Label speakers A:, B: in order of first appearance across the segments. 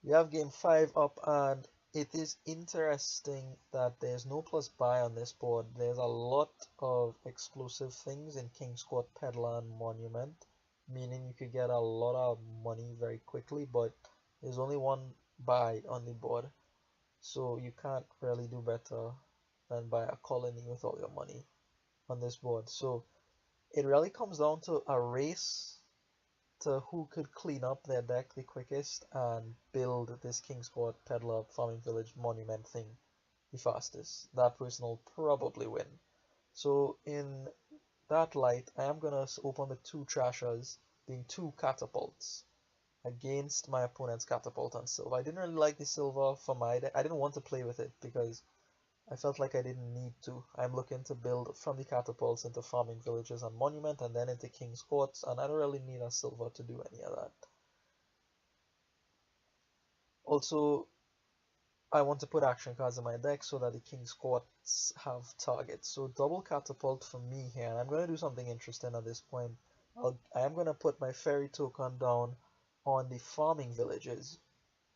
A: We have game 5 up, and it is interesting that there's no plus buy on this board. There's a lot of explosive things in King's Court, Peddler, and Monument, meaning you could get a lot of money very quickly, but there's only one buy on the board, so you can't really do better than buy a colony with all your money on this board. So it really comes down to a race to who could clean up their deck the quickest and build this King's Court, Peddler, Farming Village, Monument thing the fastest. That person will probably win. So in that light, I am gonna open with two trashers, being two catapults against my opponent's catapult on silver. I didn't really like the silver for my deck. I didn't want to play with it because I felt like I didn't need to. I'm looking to build from the catapults into farming villages and monument and then into King's Courts, and I don't really need a silver to do any of that. Also, I want to put action cards in my deck so that the King's Courts have targets. So double catapult for me here, and I'm going to do something interesting at this point. I am going to put my fairy token down on the farming villages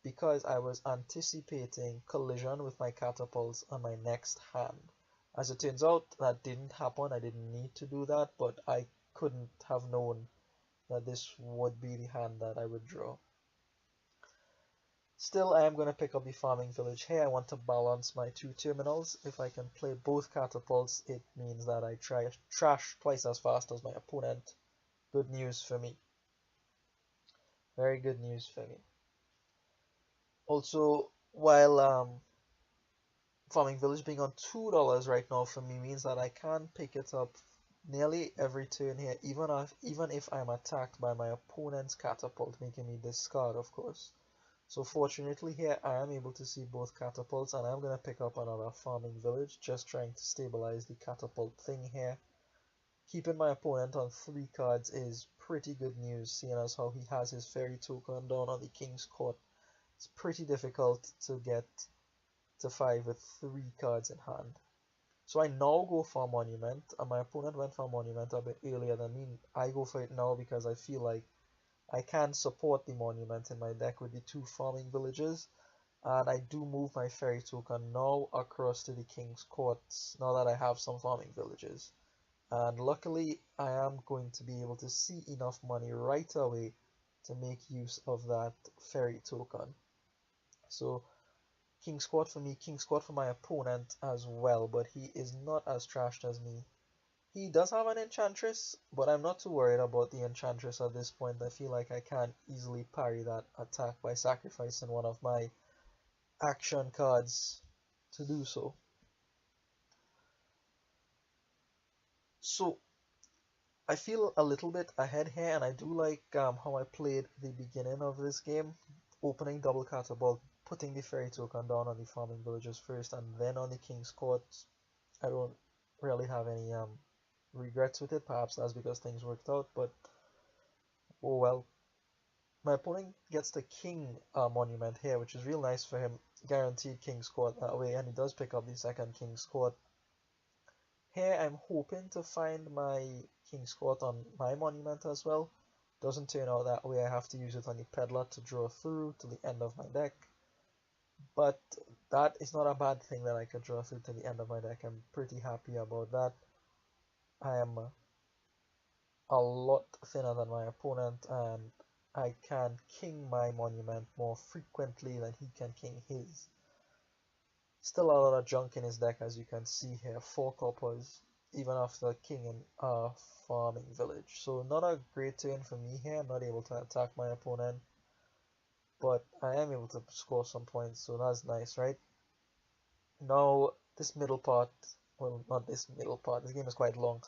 A: because I was anticipating collision with my catapults on my next hand. As it turns out, that didn't happen. I didn't need to do that, but I couldn't have known that this would be the hand that I would draw. Still, I am going to pick up the farming village here. I want to balance my two terminals. If I can play both catapults, it means that I trash twice as fast as my opponent. Good news for me. Very good news for me. Also, while farming village being on $2 right now for me means that I can pick it up nearly every turn here, even if I'm attacked by my opponent's catapult, making me discard, of course. So fortunately here I am able to see both catapults, and I'm going to pick up another farming village, just trying to stabilize the catapult thing here. Keeping my opponent on 3 cards is pretty good news, seeing as how he has his fairy token down on the King's Court. It's pretty difficult to get to 5 with 3 cards in hand. So I now go for a monument, and my opponent went for a monument a bit earlier than me. I go for it now because I feel like I can support the monument in my deck with the 2 farming villages, and I do move my fairy token now across to the King's Courts now that I have some farming villages. And luckily I am going to be able to see enough money right away to make use of that fairy token. So King's Court for me, King's Court for my opponent as well, but he is not as trashed as me. He does have an Enchantress, but I'm not too worried about the Enchantress at this point. I feel like I can easily parry that attack by sacrificing one of my action cards to do so. So I feel a little bit ahead here, and I do like how I played the beginning of this game, opening double catapult, putting the fairy token down on the farming villages first, and then on the King's Court. I don't really have any regrets with it. Perhaps that's because things worked out, but oh well. My opponent gets the King monument here, which is real nice for him. Guaranteed King's Court that way, and he does pick up the second King's Court. Here I'm hoping to find my King's Court on my monument as well. Doesn't turn out that way. I have to use it on the Peddler to draw through to the end of my deck. But that is not a bad thing that I could draw through to the end of my deck. I'm pretty happy about that. I am a lot thinner than my opponent, and I can king my monument more frequently than he can king his. Still a lot of junk in his deck, as you can see here, 4 coppers, even after kinging a farming village. So not a great turn for me here. I'm not able to attack my opponent, but I am able to score some points, so that's nice, right? Now, this middle part, well, not this middle part, this game is quite long.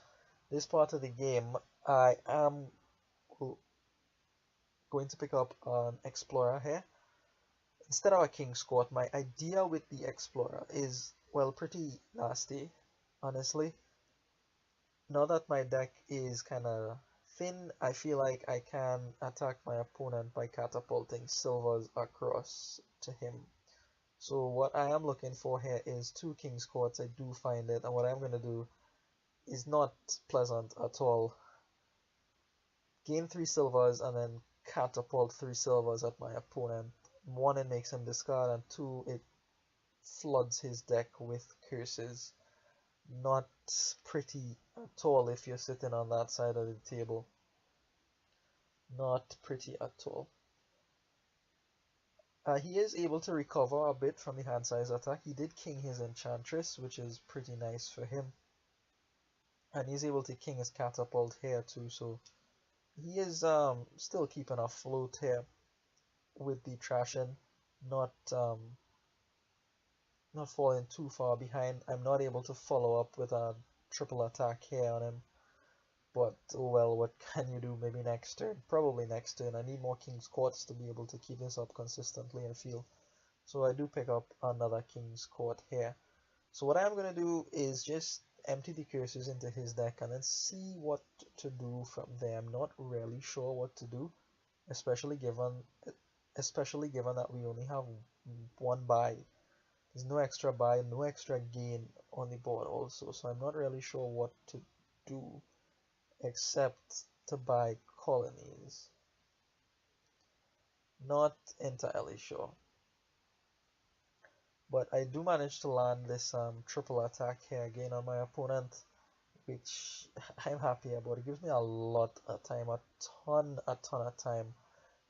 A: This part of the game, I am going to pick up an Explorer here. Instead of a King's Court, my idea with the Explorer is, well, pretty nasty, honestly. Now that my deck is kind of thin, I feel like I can attack my opponent by catapulting silvers across to him. So what I am looking for here is 2 King's Courts. I do find it, and what I'm going to do is not pleasant at all. Gain 3 silvers and then catapult 3 silvers at my opponent. one, it makes him discard, and two, it floods his deck with curses. Not pretty at all if you're sitting on that side of the table. Not pretty at all. He is able to recover a bit from the hand size attack. He did king his enchantress, which is pretty nice for him. And he's able to king his catapult here too, so he is still keeping afloat here with the trashing, not not falling too far behind. I'm not able to follow up with a triple attack here on him, but oh well, what can you do? Maybe next turn, probably next turn. I need more King's Courts to be able to keep this up consistently and feel. So I do pick up another King's Court here. So what I'm going to do is just empty the curses into his deck and then see what to do from there. I'm not really sure what to do, especially given that we only have one buy. There's no extra buy, no extra gain on the board also, so I'm not really sure what to do except to buy colonies. Not entirely sure. But I do manage to land this triple attack here again on my opponent, which I'm happy about. It gives me a lot of time, a ton of time.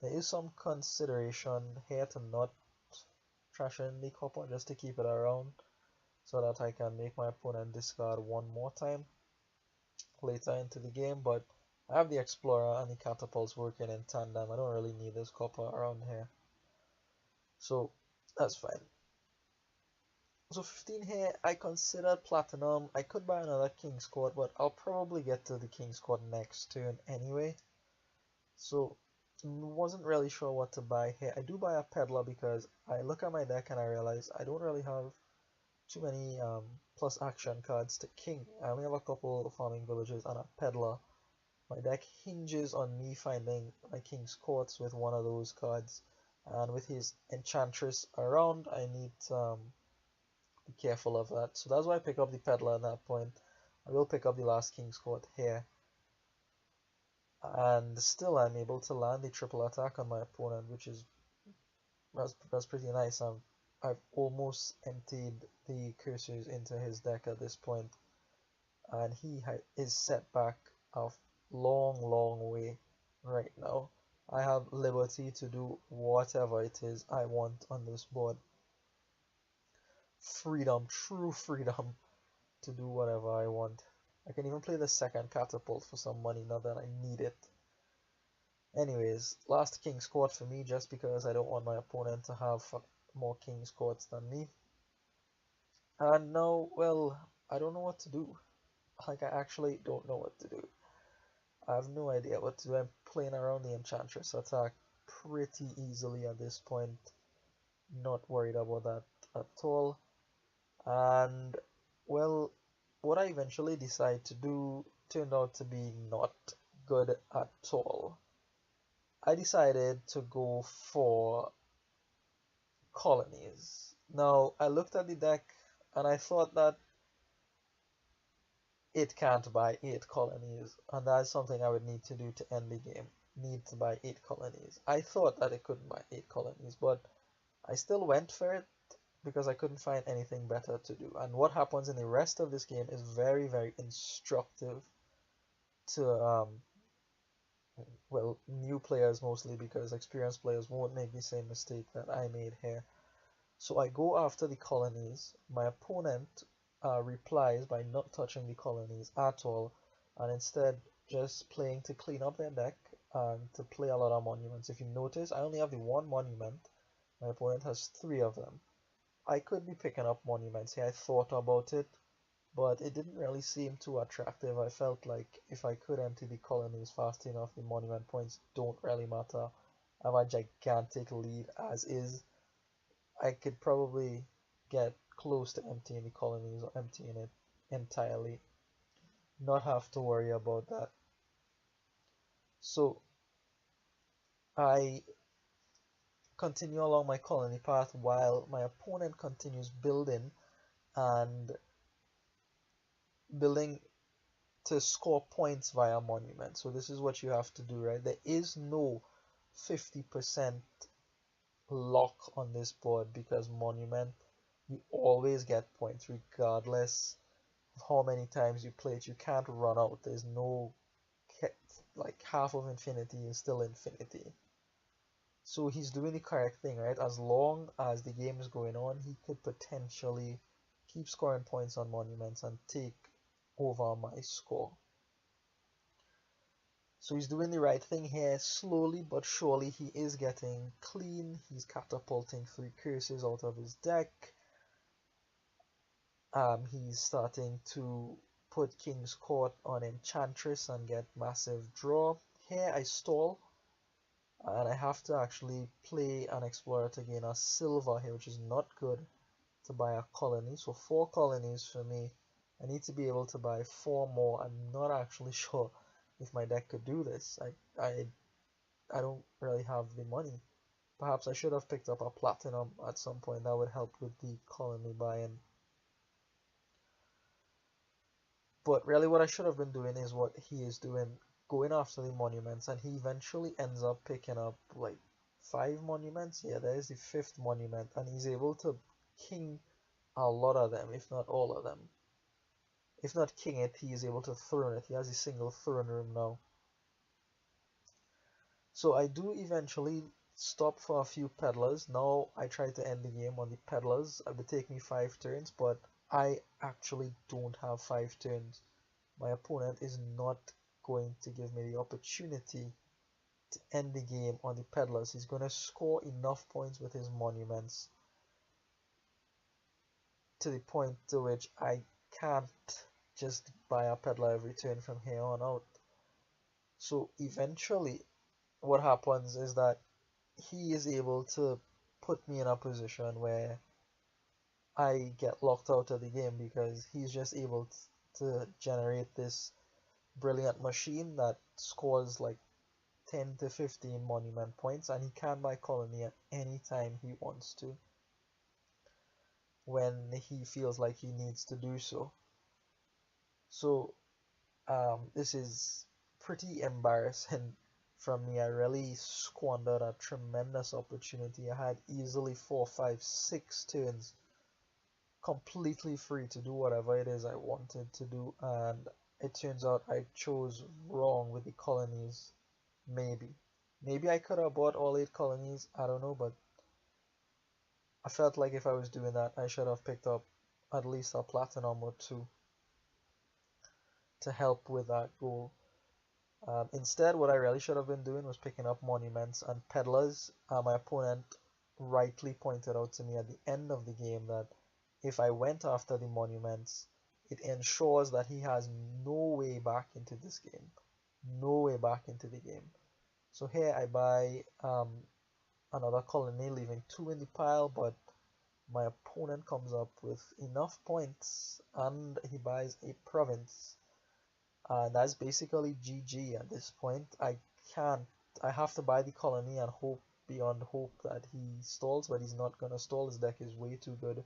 A: There is some consideration here to not trash in the copper just to keep it around so that I can make my opponent discard one more time later into the game, but I have the explorer and the catapults working in tandem. I don't really need this copper around here, so that's fine. So 15 here, I considered platinum. I could buy another King's Court, but I'll probably get to the King's Court next turn anyway. So wasn't really sure what to buy here. I do buy a peddler because I look at my deck and I realize I don't really have too many plus action cards to king. I only have a couple of farming villages and a peddler. My deck hinges on me finding my King's Courts with one of those cards, and with his enchantress around, I need to be careful of that. So that's why I pick up the peddler at that point. I will pick up the last King's Court here. And still I'm able to land the triple attack on my opponent, which is that's pretty nice. I've almost emptied the cursors into his deck at this point, and he is set back a long way right now. I have liberty to do whatever it is I want on this board. Freedom, true freedom to do whatever I want. I can even play the second catapult for some money now that I need it. Anyways, last King's Court for me, just because I don't want my opponent to have more King's Courts than me. And now, well, I don't know what to do. Like, I actually don't know what to do. I have no idea what to do. I'm playing around the Enchantress attack pretty easily at this point. Not worried about that at all. And, well, what I eventually decide to do turned out to be not good at all. I decided to go for colonies. Now, I looked at the deck and I thought that it can't buy 8 colonies, and that's something I would need to do to end the game. Need to buy 8 colonies. I thought that it couldn't buy 8 colonies, but I still went for it because I couldn't find anything better to do. And what happens in the rest of this game is very instructive to well, new players mostly, because experienced players won't make the same mistake that I made here. So I go after the colonies. My opponent replies by not touching the colonies at all, and instead just playing to clean up their deck and to play a lot of monuments. If you notice, I only have the one monument. My opponent has 3 of them. I could be picking up monuments here. I thought about it, but it didn't really seem too attractive. I felt like if I could empty the colonies fast enough, the monument points don't really matter. I have a gigantic lead as is. I could probably get close to emptying the colonies or emptying it entirely. Not have to worry about that. So I continue along my colony path while my opponent continues building and building to score points via monument. So this is what you have to do, right? There is no 50% lock on this board because Monument, you always get points regardless of how many times you play it. You can't run out. There's no like half of infinity is still infinity. So he's doing the correct thing, right? As long as the game is going on, he could potentially keep scoring points on monuments and take over my score. So he's doing the right thing here. Slowly but surely he is getting clean. He's catapulting 3 curses out of his deck. He's starting to put King's Court on Enchantress and get massive draw. Here I stall, and I have to actually play an Explorer to gain a silver here, which is not good to buy a colony. So 4 colonies for me. I need to be able to buy 4 more. I'm not actually sure if my deck could do this. I don't really have the money. Perhaps I should have picked up a platinum at some point. That would help with the colony buy-in. But really what I should have been doing is what he is doing, going after the monuments, and he eventually ends up picking up like 5 monuments. Yeah, there is the 5th monument, and he's able to king a lot of them, if not all of them. If not king it, he is able to throne it. He has a single throne room now. So I do eventually stop for a few peddlers. Now I try to end the game on the peddlers. It would take me 5 turns, but I actually don't have 5 turns. My opponent is not going to give me the opportunity to end the game on the peddlers. He's going to score enough points with his monuments to the point to which I can't just buy a peddler every turn from here on out. So eventually what happens is that he is able to put me in a position where I get locked out of the game because he's just able to generate this brilliant machine that scores like 10 to 15 monument points, and he can buy colony at any time he wants to when he feels like he needs to do so. So this is pretty embarrassing from me. I really squandered a tremendous opportunity. I had easily 4, 5, 6 turns completely free to do whatever it is I wanted to do, and it turns out I chose wrong with the colonies. Maybe I could have bought all 8 colonies, I don't know, but I felt like if I was doing that I should have picked up at least a platinum or 2 to help with that goal. Instead, what I really should have been doing was picking up monuments and peddlers. My opponent rightly pointed out to me at the end of the game that if I went after the monuments, it ensures that he has no way back into this game. No way back into the game. So here I buy another colony, leaving 2 in the pile, but my opponent comes up with enough points and he buys a province. That's basically GG at this point. Can't, I have to buy the colony and hope beyond hope that he stalls, but he's not gonna stall. His deck is way too good,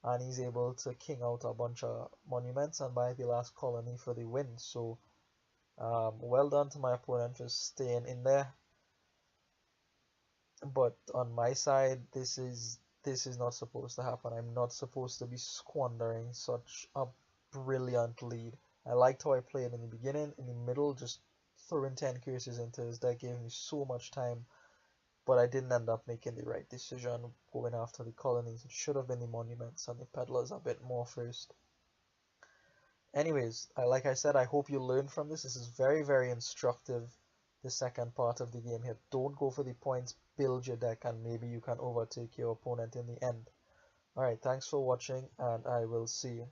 A: and he's able to king out a bunch of monuments and buy the last colony for the win. So well done to my opponent for staying in there. But on my side, this is not supposed to happen. I'm not supposed to be squandering such a brilliant lead. I liked how I played in the beginning. In the middle, just throwing 10 curses into his deck gave me so much time, but I didn't end up making the right decision going after the colonies. It should have been the monuments and the peddlers a bit more first. Anyways, like I said, I hope you learned from this. This is very, very instructive, the second part of the game here. Don't go for the points, build your deck, and maybe you can overtake your opponent in the end. Alright, thanks for watching, and I will see you.